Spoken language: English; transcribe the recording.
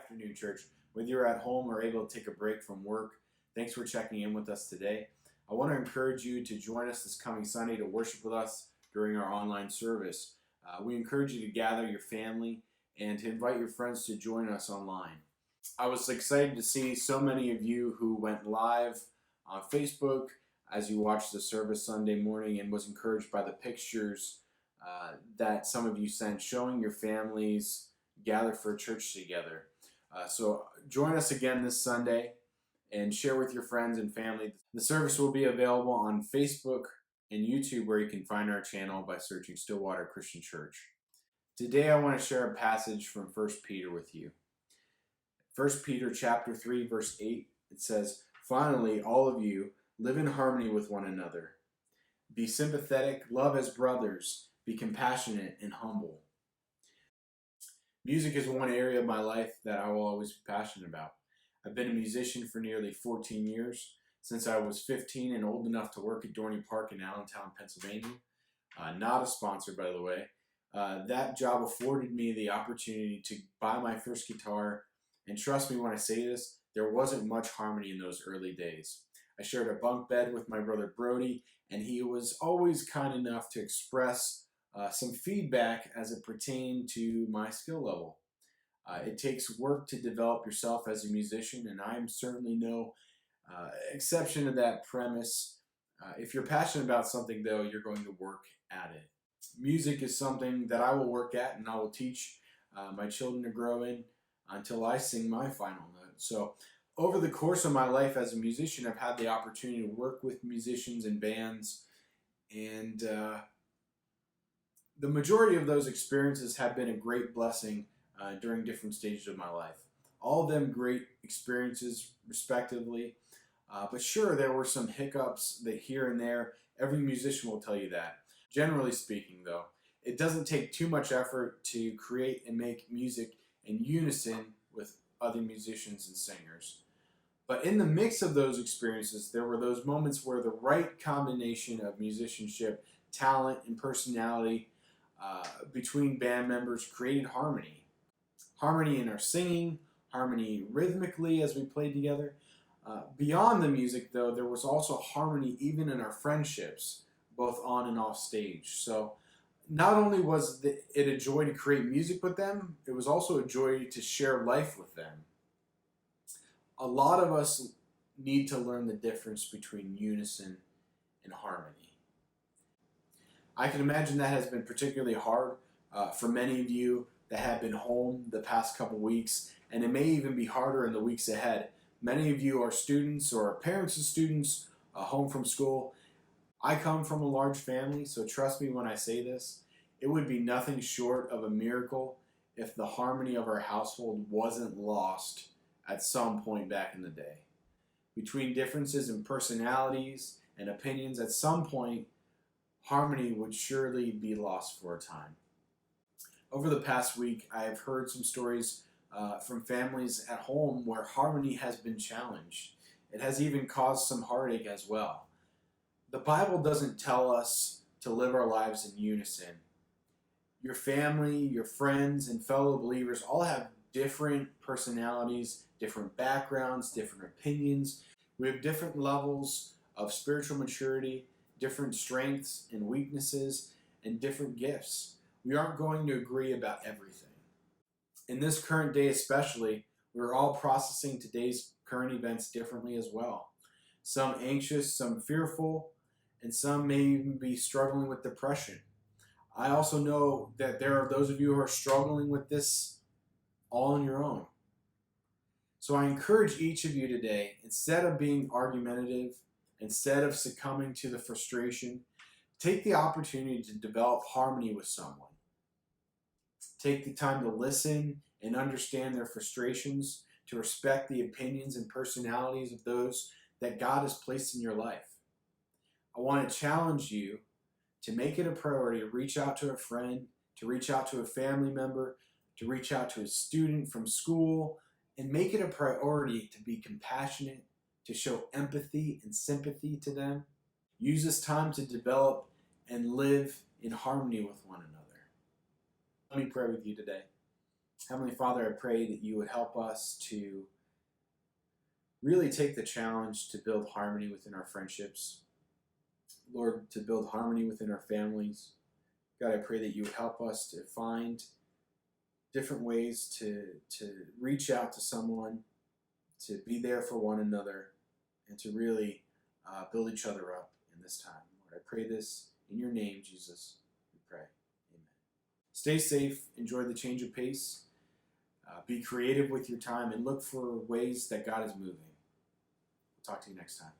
afternoon, church. Whether you're at home or able to take a break from work, thanks for checking in with us today. I want to encourage you to join us this coming Sunday to worship with us during our online service. We encourage you to gather your family and to invite your friends to join us online. I was excited to see so many of you who went live on Facebook as you watched the service Sunday morning, and was encouraged by the pictures that some of you sent showing your families gathered for church together. So join us again this Sunday and share with your friends and family. The service will be available on Facebook and YouTube, where you can find our channel by searching Stillwater Christian Church. Today I want to share a passage from 1 Peter with you. 1 Peter chapter 3 verse 8, it says, "Finally, all of you, live in harmony with one another. Be sympathetic, love as brothers, be compassionate and humble." Music is one area of my life that I will always be passionate about. I've been a musician for nearly 14 years, since I was 15 and old enough to work at Dorney Park in Allentown, Pennsylvania. Not a sponsor, by the way. That job afforded me the opportunity to buy my first guitar, and trust me when I say this, there wasn't much harmony in those early days. I shared a bunk bed with my brother Brody, and he was always kind enough to express some feedback as it pertained to my skill level. It takes work to develop yourself as a musician, and I'm certainly no exception to that premise. If you're passionate about something, though, you're going to work at it. Music is something that I will work at, and I will teach my children to grow in until I sing my final note. So over the course of my life as a musician, I've had the opportunity to work with musicians and bands, and the majority of those experiences have been a great blessing during different stages of my life. All of them great experiences, respectively. But sure, there were some hiccups that here and there. Every musician will tell you that. Generally speaking, though, it doesn't take too much effort to create and make music in unison with other musicians and singers. But in the mix of those experiences, there were those moments where the right combination of musicianship, talent, and personality between band members created harmony. Harmony in our singing, harmony rhythmically as we played together. Beyond the music, though, there was also harmony even in our friendships, both on and off stage. So not only was it a joy to create music with them, it was also a joy to share life with them. A lot of us need to learn the difference between unison and harmony. I can imagine that has been particularly hard for many of you that have been home the past couple weeks, and it may even be harder in the weeks ahead. Many of you are students or parents of students home from school. I come from a large family, so trust me when I say this. It would be nothing short of a miracle if the harmony of our household wasn't lost at some point back in the day. Between differences in personalities and opinions, at some point, harmony would surely be lost for a time. Over the past week, I have heard some stories from families at home where harmony has been challenged. It has even caused some heartache as well. The Bible doesn't tell us to live our lives in unison. Your family, your friends, and fellow believers all have different personalities, different backgrounds, different opinions. We have different levels of spiritual maturity, different strengths and weaknesses, and different gifts. We aren't going to agree about everything. In this current day especially, we're all processing today's current events differently as well. Some anxious, some fearful, and some may even be struggling with depression. I also know that there are those of you who are struggling with this all on your own. So I encourage each of you today, instead of being argumentative, instead of succumbing to the frustration, take the opportunity to develop harmony with someone. Take the time to listen and understand their frustrations, to respect the opinions and personalities of those that God has placed in your life. I want to challenge you to make it a priority to reach out to a friend, to reach out to a family member, to reach out to a student from school, and make it a priority to be compassionate, to show empathy and sympathy to them. Use this time to develop and live in harmony with one another. Let me pray with you today. Heavenly Father, I pray that you would help us to really take the challenge to build harmony within our friendships. Lord, to build harmony within our families. God, I pray that you would help us to find different ways to reach out to someone, to be there for one another, and to really build each other up in this time. Lord, I pray this in your name, Jesus. We pray. Amen. Stay safe. Enjoy the change of pace. Be creative with your time and look for ways that God is moving. We'll talk to you next time.